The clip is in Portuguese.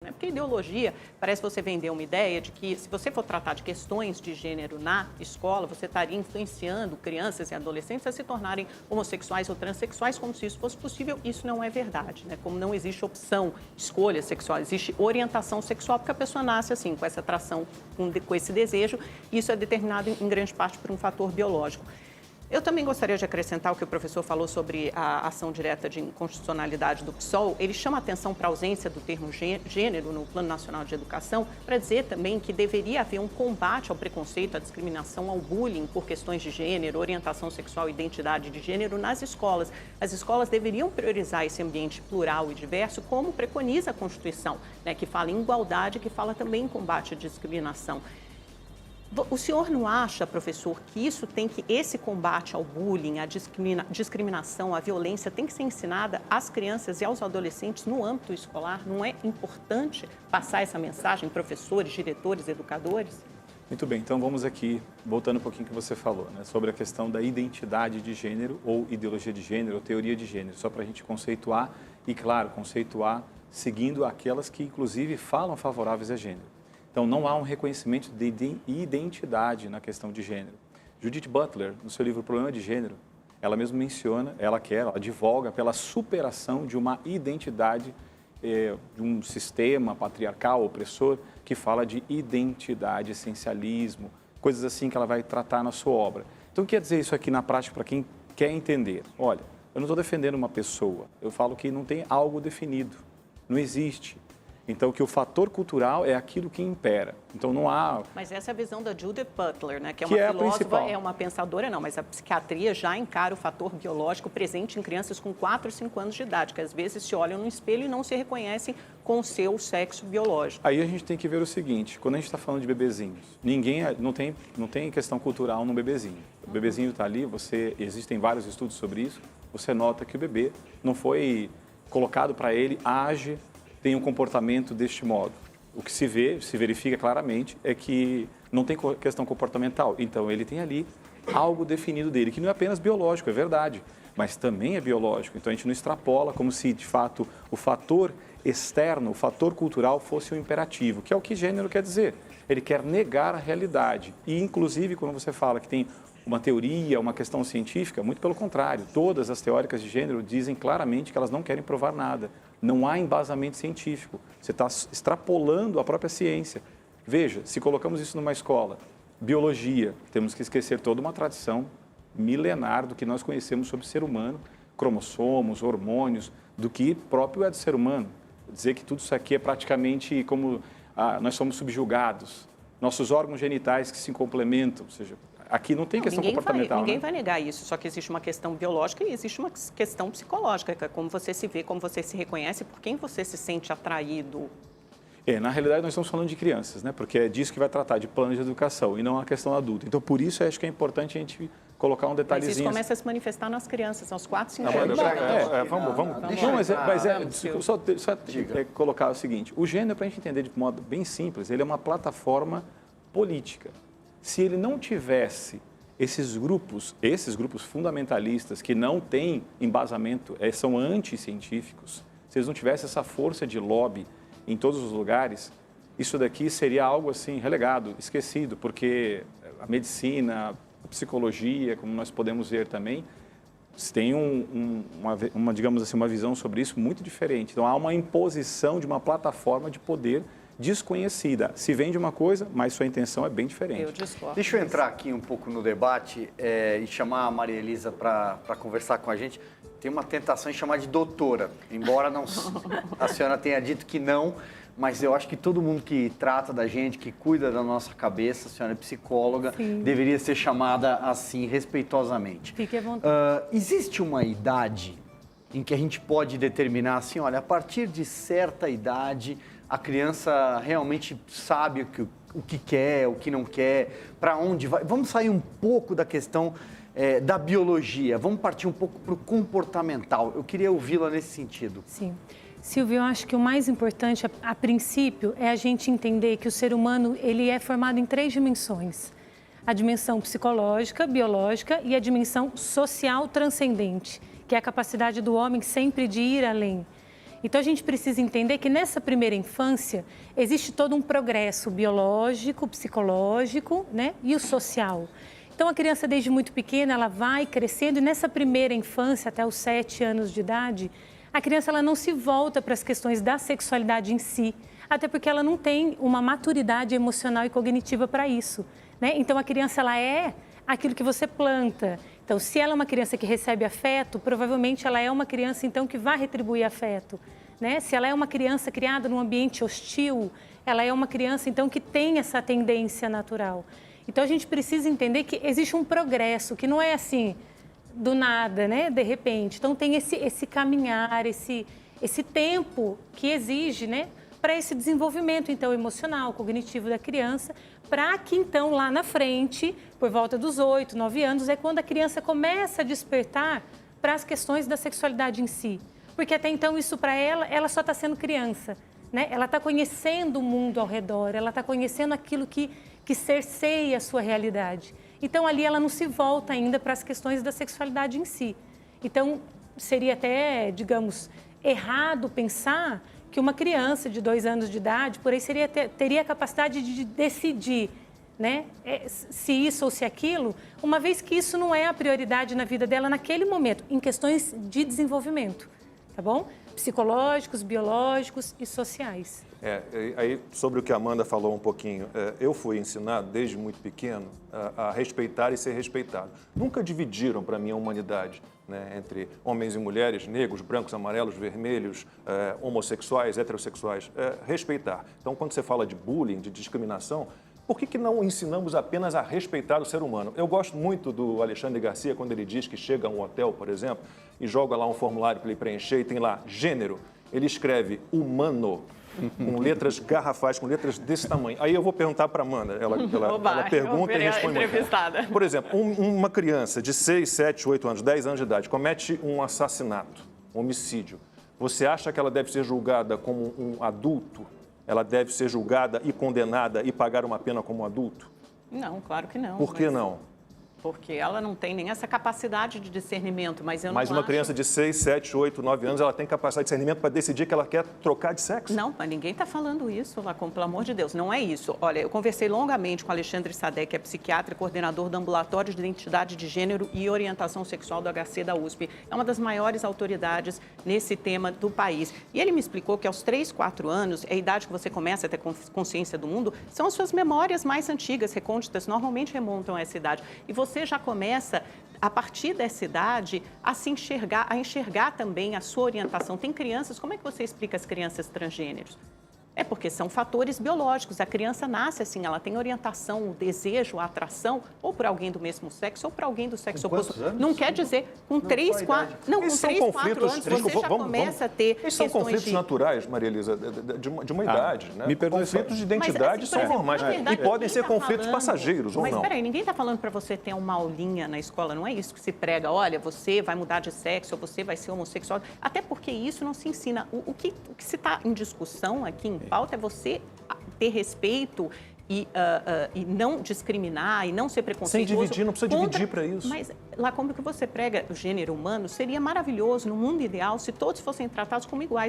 Porque a ideologia parece você vender uma ideia de que se você for tratar de questões de gênero na escola, você estaria influenciando crianças e adolescentes a se tornarem homossexuais ou transexuais, como se isso fosse possível. Isso não é verdade, né? Como não existe opção, escolha sexual, existe orientação sexual, porque a pessoa nasce assim, com essa atração, com esse desejo, e isso é determinado em grande parte por um fator biológico. Eu também gostaria de acrescentar o que o professor falou sobre a ação direta de inconstitucionalidade do PSOL. Ele chama a atenção para a ausência do termo gênero no Plano Nacional de Educação, para dizer também que deveria haver um combate ao preconceito, à discriminação, ao bullying por questões de gênero, orientação sexual e identidade de gênero nas escolas. As escolas deveriam priorizar esse ambiente plural e diverso, como preconiza a Constituição, né, que fala em igualdade, que fala também em combate à discriminação. O senhor não acha, professor, que esse combate ao bullying, à discriminação, à violência tem que ser ensinada às crianças e aos adolescentes no âmbito escolar? Não é importante passar essa mensagem, professores, diretores, educadores? Muito bem, então vamos aqui, voltando um pouquinho que você falou, né, sobre a questão da identidade de gênero ou ideologia de gênero ou teoria de gênero, só para a gente conceituar e, claro, conceituar seguindo aquelas que, inclusive, falam favoráveis a gênero. Então, não há um reconhecimento de identidade na questão de gênero. Judith Butler, no seu livro Problema de Gênero, ela mesma menciona, ela advoga pela superação de uma identidade, de um sistema patriarcal, opressor, que fala de identidade, essencialismo, coisas assim que ela vai tratar na sua obra. Então, o que quer dizer isso aqui na prática para quem quer entender? Olha, eu não estou defendendo uma pessoa, eu falo que não tem algo definido, não existe. Então, que o fator cultural é aquilo que impera. Então, não há... Mas essa é a visão da Judith Butler, né? Que é uma filósofa, é uma pensadora, não, mas a psiquiatria já encara o fator biológico presente em crianças com 4, 5 anos de idade, que às vezes se olham no espelho e não se reconhecem com o seu sexo biológico. Aí a gente tem que ver o seguinte, quando a gente está falando de bebezinhos, não tem questão cultural no bebezinho. O bebezinho está ali, existem vários estudos sobre isso, você nota que o bebê não foi colocado para ele, age, tem um comportamento deste modo. O que se verifica claramente é que não tem questão comportamental. Então, ele tem ali algo definido dele, que não é apenas biológico, é verdade, mas também é biológico. Então, a gente não extrapola como se, de fato, o fator externo, o fator cultural fosse um imperativo, que é o que gênero quer dizer. Ele quer negar a realidade. E, inclusive, quando você fala que tem uma teoria, uma questão científica, muito pelo contrário. Todas as teóricas de gênero dizem claramente que elas não querem provar nada. Não há embasamento científico. Você está extrapolando a própria ciência. Veja, se colocamos isso numa escola, biologia, temos que esquecer toda uma tradição milenar do que nós conhecemos sobre o ser humano, cromossomos, hormônios, do que próprio é do ser humano. Dizer que tudo isso aqui é praticamente como nós somos subjugados, nossos órgãos genitais que se complementam, ou seja, aqui não tem questão comportamental. Ninguém vai negar isso, só que existe uma questão biológica e existe uma questão psicológica, que é como você se vê, como você se reconhece, por quem você se sente atraído. Na realidade, nós estamos falando de crianças, né? Porque é disso que vai tratar, de plano de educação, e não a questão adulta. Então, por isso, acho que é importante a gente colocar um detalhezinho. Mas isso começa a se manifestar nas crianças, aos 4, 5 anos. Vamos. Só colocar o seguinte, o gênero, para a gente entender de modo bem simples, ele é uma plataforma política. Se ele não tivesse esses grupos fundamentalistas que não têm embasamento, são anticientíficos, se eles não tivessem essa força de lobby em todos os lugares, isso daqui seria algo assim relegado, esquecido, porque a medicina, a psicologia, como nós podemos ver também, tem digamos assim, uma visão sobre isso muito diferente. Então há uma imposição de uma plataforma de poder desconhecida. Se vende uma coisa, mas sua intenção é bem diferente. Eu discordo. Deixa eu entrar aqui um pouco no debate e chamar a Maria Elisa para conversar com a gente. Tem uma tentação em chamar de doutora, embora a senhora tenha dito que não, mas eu acho que todo mundo que trata da gente, que cuida da nossa cabeça, a senhora é psicóloga, sim, deveria ser chamada assim, respeitosamente. Fique à vontade. Existe uma idade em que a gente pode determinar assim, olha, a partir de certa idade, a criança realmente sabe o que quer, o que não quer, para onde vai. Vamos sair um pouco da questão da biologia, vamos partir um pouco para o comportamental. Eu queria ouvi-la nesse sentido. Sim. Silvio, eu acho que o mais importante, a princípio, é a gente entender que o ser humano ele é formado em 3 dimensões. A dimensão psicológica, biológica e a dimensão social transcendente, que é a capacidade do homem sempre de ir além. Então, a gente precisa entender que nessa primeira infância existe todo um progresso biológico, psicológico, né, e o social. Então, a criança, desde muito pequena, ela vai crescendo e nessa primeira infância, até os 7 anos de idade, a criança ela não se volta para as questões da sexualidade em si, até porque ela não tem uma maturidade emocional e cognitiva para isso, né? Então, a criança ela é aquilo que você planta. Então, se ela é uma criança que recebe afeto, provavelmente ela é uma criança, então, que vai retribuir afeto, né? Se ela é uma criança criada num ambiente hostil, ela é uma criança, então, que tem essa tendência natural. Então, a gente precisa entender que existe um progresso, que não é assim, do nada, né? De repente. Então, tem esse caminhar, esse tempo que exige, né? Para esse desenvolvimento, então, emocional, cognitivo da criança, para que, então, lá na frente, por volta dos 8, 9 anos, é quando a criança começa a despertar para as questões da sexualidade em si. Porque até então, isso para ela só está sendo criança, né? Ela está conhecendo o mundo ao redor, ela está conhecendo aquilo que cerceia a sua realidade. Então, ali ela não se volta ainda para as questões da sexualidade em si. Então, seria até, digamos, errado pensar que uma criança de 2 anos de idade, por aí, teria a capacidade de decidir, né, se isso ou se aquilo, uma vez que isso não é a prioridade na vida dela naquele momento, em questões de desenvolvimento, tá bom? Psicológicos, biológicos e sociais. Aí, sobre o que a Amanda falou um pouquinho, eu fui ensinado desde muito pequeno a respeitar e ser respeitado. Nunca dividiram para mim a humanidade, né, entre homens e mulheres, negros, brancos, amarelos, vermelhos, homossexuais, heterossexuais. Respeitar. Então, quando você fala de bullying, de discriminação, por que não ensinamos apenas a respeitar o ser humano? Eu gosto muito do Alexandre Garcia, quando ele diz que chega a um hotel, por exemplo, e joga lá um formulário para ele preencher e tem lá gênero. Ele escreve humano, com letras garrafais, com letras desse tamanho. Aí eu vou perguntar para a Amanda, ela pergunta e responde. Por exemplo, uma criança de 6, 7, 8 anos, 10 anos de idade, comete um assassinato, um homicídio. Você acha que ela deve ser julgada como um adulto? Ela deve ser julgada e condenada e pagar uma pena como um adulto? Não, claro que não. Por que não? Porque ela não tem nem essa capacidade de discernimento, mas eu não acho... Mas uma criança de 6, 7, 8, 9 anos, ela tem capacidade de discernimento para decidir que ela quer trocar de sexo? Não, mas ninguém está falando isso, Lacombe, pelo amor de Deus, não é isso. Olha, eu conversei longamente com Alexandre Sadek, que é psiquiatra e coordenador do Ambulatório de Identidade de Gênero e Orientação Sexual do HC da USP. É uma das maiores autoridades nesse tema do país. E ele me explicou que aos 3, 4 anos, é a idade que você começa a ter consciência do mundo, são as suas memórias mais antigas, recônditas, normalmente remontam a essa idade. E você já começa, a partir dessa idade, a enxergar também a sua orientação. Tem crianças, como é que você explica as crianças transgêneros? É porque são fatores biológicos. A criança nasce assim, ela tem orientação, o desejo, a atração, ou por alguém do mesmo sexo, ou por alguém do sexo oposto. Não quer dizer, com 3, 4... Não, com 3, 4 anos, você já começa a ter... Esses são conflitos naturais, Maria Elisa, de uma idade, né? Me perdoe, conflitos de identidade assim, são normais. E podem ser conflitos passageiros, ou não. Mas peraí, ninguém está falando para você ter uma aulinha na escola, não é isso que se prega. Olha, você vai mudar de sexo, ou você vai ser homossexual. Até porque isso não se ensina. O que se está em discussão aqui em pauta é você ter respeito e não discriminar e não ser preconceituoso. Sem dividir, não precisa dividir para isso. Mas lá como que você prega o gênero humano, seria maravilhoso, no mundo ideal, se todos fossem tratados como iguais.